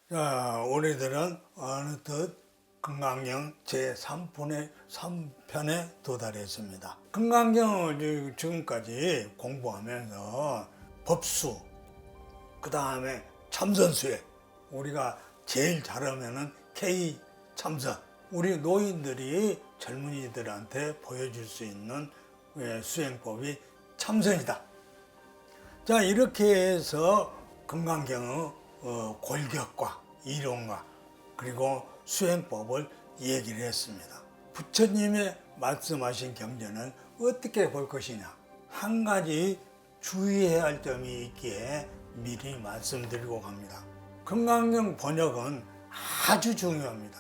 자, 우리들은 어느덧 금강경 제3편에 도달했습니다. 금강경을 지금까지 공부하면서 법수, 그 다음에 참선수행, 우리가 제일 잘하면은 K 참선, 우리 노인들이 젊은이들한테 보여줄 수 있는 수행법이 참선이다. 자, 이렇게 해서 금강경의 골격과 이론과 그리고 수행법을 얘기를 했습니다. 부처님의 말씀하신 경전을 어떻게 볼 것이냐, 한 가지 주의해야 할 점이 있기에 미리 말씀드리고 갑니다. 금강경 번역은 아주 중요합니다.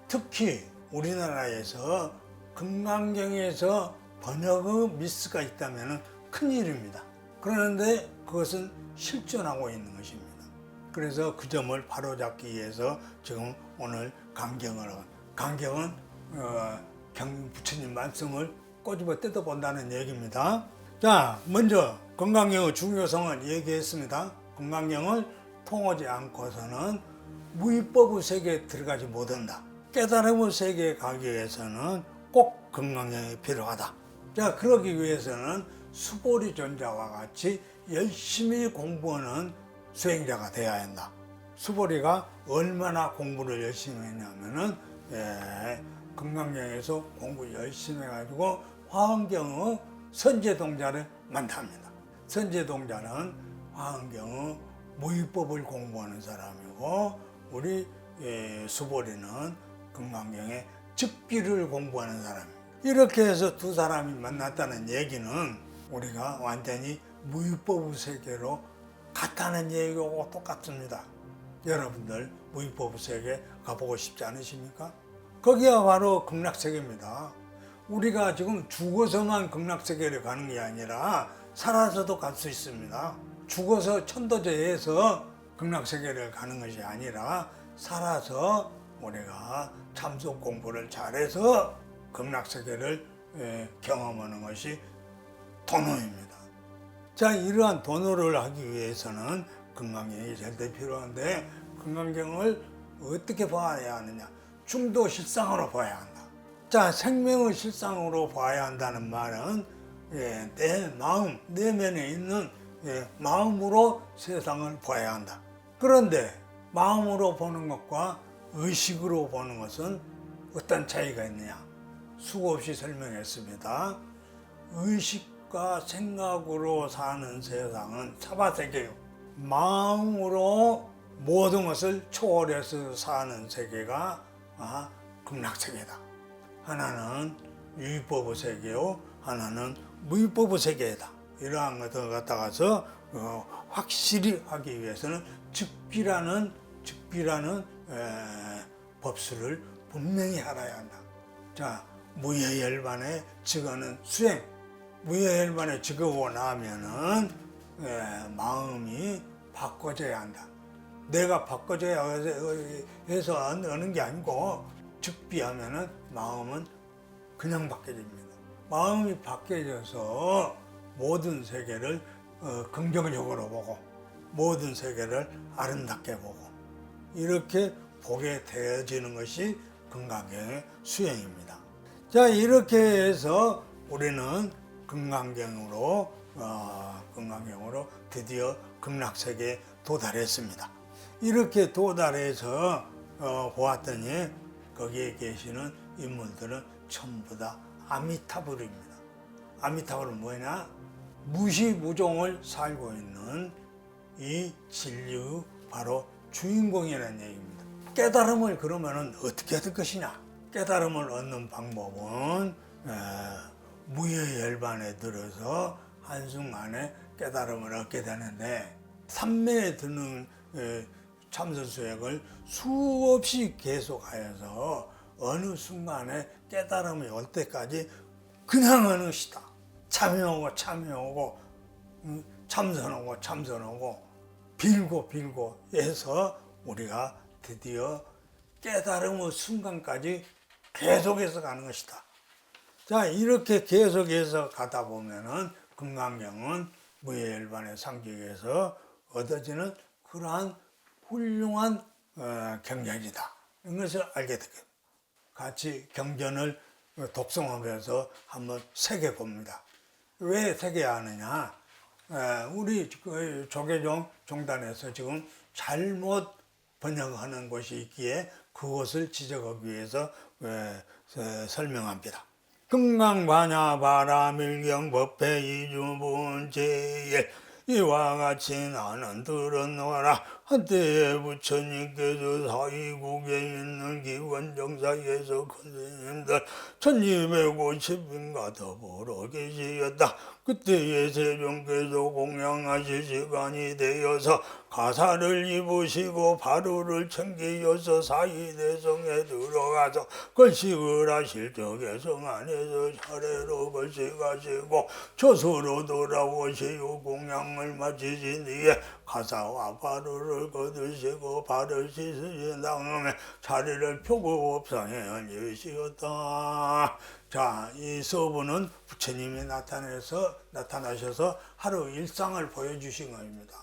특히 우리나라에서 금강경에서 번역의 미스가 있다면 큰일입니다. 그런데 그것은 실존하고 있는 것입니다. 그래서 그 점을 바로잡기 위해서 지금 오늘 강경은 부처님 말씀을 꼬집어 뜯어본다는 얘기입니다. 자, 먼저 금강경의 중요성을 얘기했습니다. 금강경을 통하지 않고서는 무위법의 세계에 들어가지 못한다. 깨달음의 세계에 가기 위해서는 꼭 금강경이 필요하다. 자, 그러기 위해서는 수보리 존자와 같이 열심히 공부하는 수행자가 되어야 한다. 수보리가 얼마나 공부를 열심히 했냐면은 금강경에서 공부 열심히 해가지고 화엄경의 선제동자를 만납니다. 선제동자는 화엄경의 무위법을 공부하는 사람이고, 우리 수보리는 금강경의 즉비를 공부하는 사람입니다. 이렇게 해서 두 사람이 만났다는 얘기는 우리가 완전히 무위법의 세계로 갔다는 얘기하고 똑같습니다. 여러분들 무위법의 세계 가보고 싶지 않으십니까? 거기가 바로 극락세계입니다. 우리가 지금 죽어서만 극락세계를 가는 게 아니라 살아서도 갈 수 있습니다. 죽어서 천도제에서 극락세계를 가는 것이 아니라 살아서 우리가 참선 공부를 잘해서 극락세계를 경험하는 것이 도노입니다. 자, 이러한 도노를 하기 위해서는 금강경이 절대 필요한데, 금강경을 어떻게 봐야 하느냐? 중도 실상으로 봐야 한다. 자, 생명의 실상으로 봐야 한다는 말은 내 마음, 내면에 있는 마음으로 세상을 봐야 한다. 그런데 마음으로 보는 것과 의식으로 보는 것은 어떤 차이가 있느냐? 수고없이 설명했습니다. 의식과 생각으로 사는 세상은 사바세계요. 마음으로 모든 것을 초월해서 사는 세계가 극락세계다. 하나는 유의법의 세계요, 하나는 무의법의 세계다. 이러한 것을 갖다가서 확실히 하기 위해서는 즉비라는 법수를 분명히 알아야 한다. 자, 무여열반의 직어는 수행. 무여열반의 직어고 나면은 마음이 바꿔져야 한다. 내가 바꿔져야 해서 하는 게 아니고, 즉비하면은 마음은 그냥 바뀌어집니다. 마음이 바뀌어져서 모든 세계를 긍정적으로 보고, 모든 세계를 아름답게 보고, 이렇게 보게 되어지는 것이 금강경의 수행입니다. 자, 이렇게 해서 우리는 금강경으로 드디어 극락세계에 도달했습니다. 이렇게 도달해서 보았더니 거기에 계시는 인물들은 전부 다 아미타불입니다. 아미타불은 뭐냐? 무시무종을 살고 있는 이 진리의 바로 주인공이라는 얘기입니다. 깨달음을 그러면 어떻게 얻을 것이냐? 깨달음을 얻는 방법은 무여열반에 들어서 한순간에 깨달음을 얻게 되는데, 삼매에 드는 참선수행을 수없이 계속하여서 어느 순간에 깨달음이 올 때까지 그냥 하는 것이다. 참여하고 참선하고 빌고 해서 우리가 드디어 깨달음의 순간까지 계속해서 가는 것이다. 자, 이렇게 계속해서 가다 보면은 금강경은 무여열반의 상격에서 얻어지는 그러한 훌륭한 경전이다. 이런 것을 알게 되겠습니다. 같이 경전을 독송하면서 한번 새겨봅니다. 왜 새겨야 하느냐? 우리 조계종 종단에서 지금 잘못 번역하는 것이 있기에 그것을 지적하기 위해서 설명합니다. 금강반야 바라밀경 법회 이주분제일 이와 같이 나는 들었노라. 한때에 부처님께서 사이국에 있는 기원정사에서 큰 스님들 1250인가 더불어 계시었다. 그때에 세종께서 공양하실 시간이 되어서 가사를 입으시고 바루를 챙기어서 사이대성에 들어가서 걸식을 하실 적에 성 안에서 차례로 걸식하시고 조소로 돌아오시고 공양을 마치신 뒤에 가사와 바루를 거두시고 발을 씻으신 다음에 자리를 펴고 법상에 앉으시었다. 자, 이 서부는 부처님이 나타나셔서 하루 일상을 보여주신 겁니다.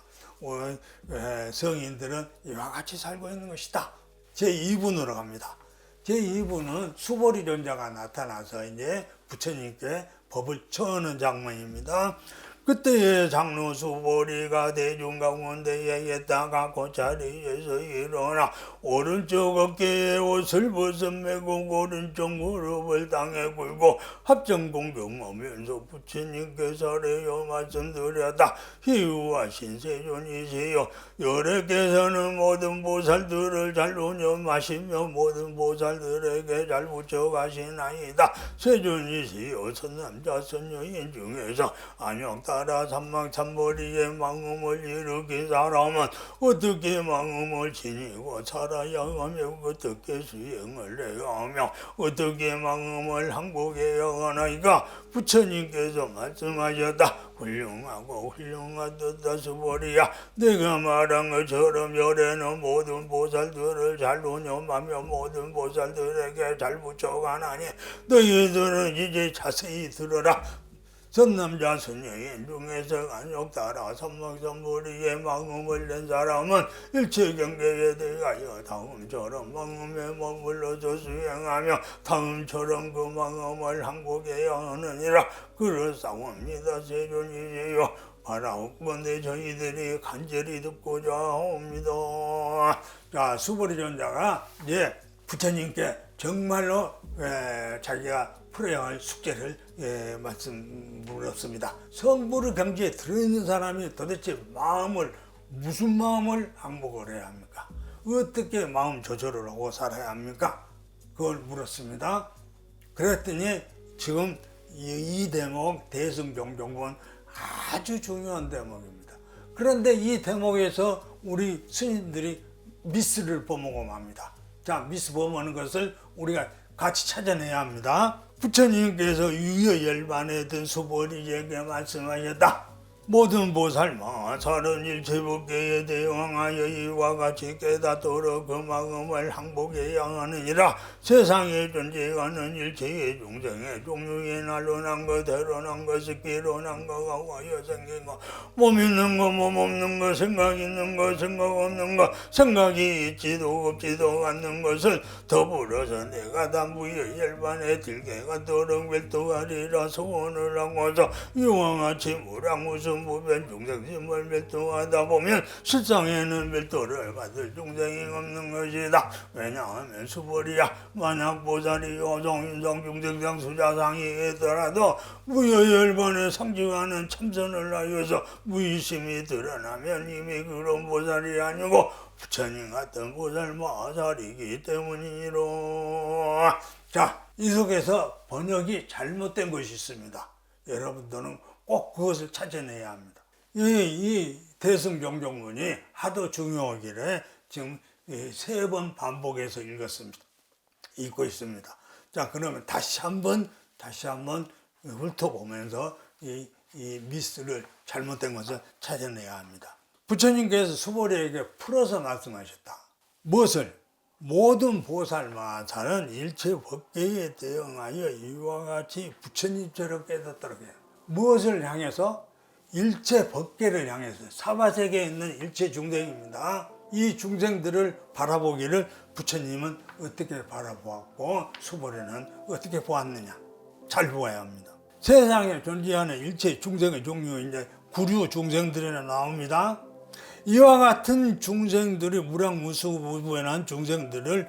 성인들은 이와 같이 살고 있는 것이다. 제2분으로 갑니다. 제2분은 수보리존자가 나타나서 이제 부처님께 법을 전하는 장면입니다. 그때에 장로 수보리가 대중 가운데에 있다가 그 자리에서 일어나 오른쪽 어깨에 옷을 벗어매고 오른쪽 무릎을 땅에 굴고 합정공경하면서 부처님께서 아래여 말씀드렸다. 희우와 신세존이시여 여래께서는 모든 보살들을 잘 운영하시며 모든 보살들에게 잘 붙여가시나이다. 세존이시여 선남자 선여인 중에서 안욕 따라 삼망삼보리의 망음을 일으킨 사람은 어떻게 망음을 지니고 살아야 하며 어떻게 수행을 해야 하며 어떻게 망음을 항복해야 하나이까. 부처님께서 말씀하셨다. 훌륭하고 훌륭하다 수보리야. 내가 말한 것처럼 열에는 모든 보살들을 잘 운영하며 모든 보살들에게 잘 붙여가나니 너희들은 이제 자세히 들어라. 선남자 선여인 중에서 안욕 따라 삼망삼보리의 망음을 낸 사람은 일체 경계에 대하여 다음처럼 망음에 머물러서 수행하며 다음처럼 그 망음을 항복해야 하느니라. 그렇사옵니다. 세존이시여 바라옵건대 저희들이 간절히 듣고자 합니다. 자, 수보리존자가 이제 부처님께 정말로 자기가 풀어야 할 숙제를 물었습니다. 성부르 경지에 들어있는 사람이 도대체 무슨 마음을 항복을 해야 합니까? 어떻게 마음 조절을 하고 살아야 합니까? 그걸 물었습니다. 그랬더니 지금 이 대목 대승경종본 아주 중요한 대목입니다. 그런데 이 대목에서 우리 스님들이 미스를 범하고 맙니다. 자, 미스 범하는 것을 우리가 같이 찾아내야 합니다. 부처님께서 유여열반에 든 수보리에게 말씀하셨다. 모든 보살마 살은 일체법계에 대응하여 이와 같이 깨닫도록 그 마음을 항복해야 하느니라. 세상에 존재하는 일체의 중생의 종류에 날로 난 것, 대로 난 것, 습기로 난 것과 와여 생긴 것, 몸 있는 것, 몸 없는 것, 생각 있는 것, 생각 없는 것, 생각이 있지도 없지도 않는 것을 더불어서 내가 다 무여열반에 들게 가도록 멸도하리라 소원을 하고서 이와 같이 무량무수 무변 중생심을 멸도하다 보면 실상에는 멸도를 받을 중생이 없는 것이다. 왜냐하면 수보리야 만약 보살이 여성인성 중생상 수자상이 있더라도 무여열반에 상징하는 참선을 하여서 무의심이 드러나면 이미 그런 보살이 아니고 부처님 같은 보살 마살이기 때문이로. 자, 이 속에서 번역이 잘못된 것이 있습니다. 여러분들은 꼭 그것을 찾아내야 합니다. 이 대승경종문이 하도 중요하기에 지금 3번 반복해서 읽고 있습니다. 자, 그러면 다시 한번 훑어보면서 이 미스를 잘못된 것을 찾아내야 합니다. 부처님께서 수보리에게 풀어서 말씀하셨다. 무엇을? 모든 보살마살은 일체 법계에 대응하여 이와 같이 부처님처럼 깨닫도록 해요. 무엇을 향해서? 일체 법계를 향해서 사바세계에 있는 일체 중생입니다. 이 중생들을 바라보기를 부처님은 어떻게 바라보았고 수보리는 어떻게 보았느냐, 잘 보아야 합니다. 세상에 존재하는 일체 중생의 종류, 이제 구류 중생들이나 나옵니다. 이와 같은 중생들이 무량무수무변한 중생들을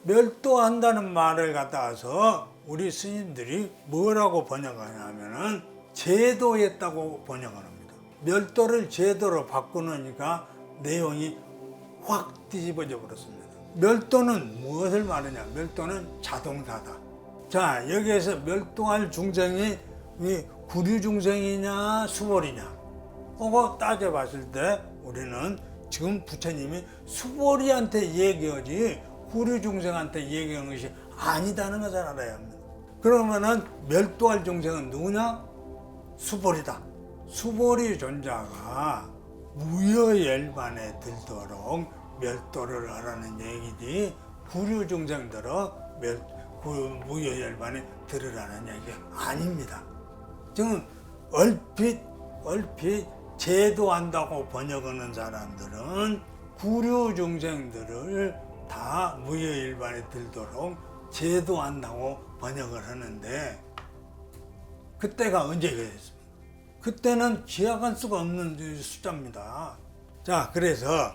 멸도한다는 말을 갖다서 우리 스님들이 뭐라고 번역하냐면은 제도했다고 번역합니다. 멸도를 제도로 바꾸니까 내용이 확 뒤집어져 버렸습니다. 멸도는 무엇을 말하냐? 멸도는 자동사다. 자, 여기에서 멸도할 중생이 구류 중생이냐 수보리냐, 그거 따져봤을 때 우리는 지금 부처님이 수보리한테 얘기하지 구류 중생한테 얘기한 것이 아니다는 것을 알아야 합니다. 그러면은 멸도할 중생은 누구냐? 수보리다. 수보리 존자가 무여열반에 들도록 멸도를 하라는 얘기지, 구류 중생들은 무여열반에 들으라는 얘기 아닙니다. 지금 얼핏 제도한다고 번역하는 사람들은 구류 중생들을 다 무여일반에 들도록 제도한다고 번역을 하는데, 그때가 언제 그랬습니까? 그때는 기약할 수가 없는 숫자입니다. 자, 그래서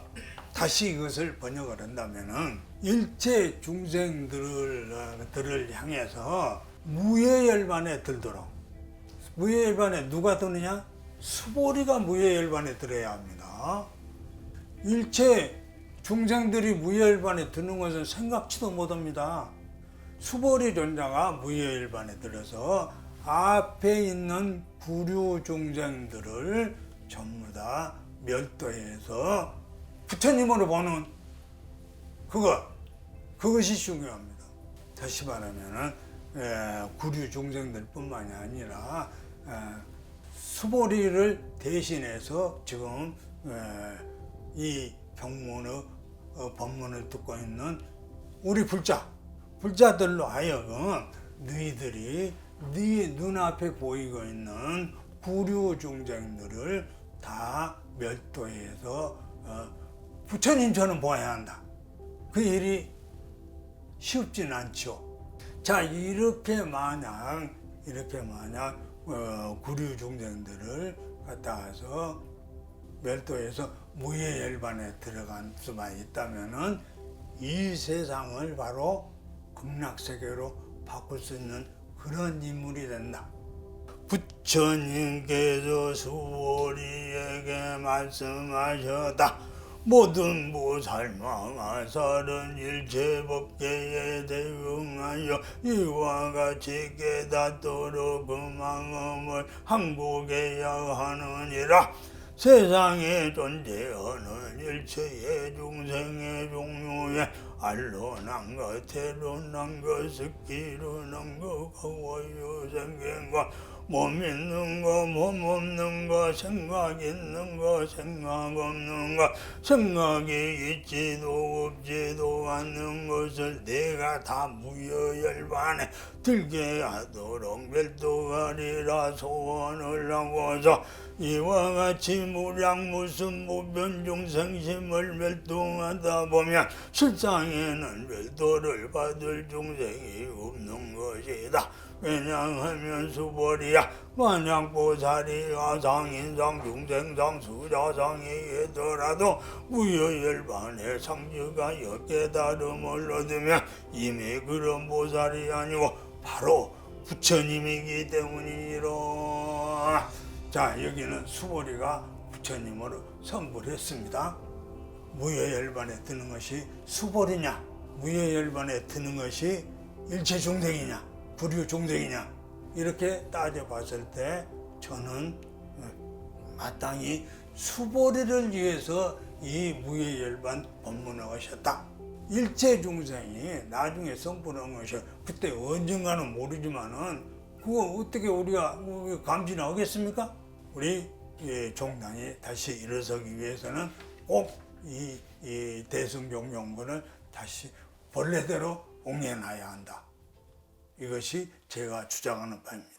다시 이것을 번역을 한다면은 일체 중생들을 향해서 무여열반에 들도록, 무여열반에 누가 드느냐? 수보리가 무여열반에 들어야 합니다. 일체 중생들이 무여열반에 드는 것은 생각지도 못합니다. 수보리 존자가 무여열반에 들어서 앞에 있는 구류 중생들을 전부 다 멸도해서 부처님으로 보는 그것이 중요합니다. 다시 말하면은 구류 중생들 뿐만이 아니라 수보리를 대신해서 지금 이 경문의 법문을 듣고 있는 우리 불자들로 하여금 너희들이 네 눈앞에 보이고 있는 구류 중생들을 다 멸도해서 부처님처럼 보아야 한다. 그 일이 쉽진 않죠. 자, 이렇게 만약 구류 중생들을 갖다서 멸도해서 무여열반에 들어간 수만 있다면은 이 세상을 바로 극락세계로 바꿀 수 있는 그런 인물이 된다. 부처님께서 수보리에게 말씀하셨다. 모든 무살망아살은 일체법계에 대응하여 이와 같이 깨닫도록 그 마음을 항복해야 하느니라. 세상에 존재하는 일체의 중생의 종류에 알로난 것, 테로난 것, 스키로난 것, 거워요 생긴 것, 몸 있는 거, 몸 없는 거, 생각 있는 거, 생각 없는 거, 생각이 있지도 없지도 않는 것을 내가 다 무여열반에 들게 하도록 멸도하리라 소원을 하고서 이와 같이 무량무수무변 중생심을 멸도하다 보면 실상에는 멸도를 받을 중생이 없는 것이다. 왜냐하면 수보리야, 만약 보살이 아상인상 중생상 수자상이더라도 무여열반의 상주가 깨달음을 얻으면 이미 그런 보살이 아니고 바로 부처님이기 때문이니라. 자, 여기는 수보리가 부처님으로 선고를 했습니다. 무여열반에 드는 것이 수보리냐, 무여열반에 드는 것이 일체 중생이냐, 구류 중생이냐, 이렇게 따져봤을 때 저는 마땅히 수보리를 위해서 이 무여열반 법문을 하셨다. 일체 중생이 나중에 성불한 것이 그때 언젠가는 모르지만은 그거 어떻게 우리가 감지하겠습니까? 우리 종단이 다시 일어서기 위해서는 꼭 이 대승종용문을 다시 본래대로 옹해놔야 한다. 이것이 제가 주장하는 바입니다.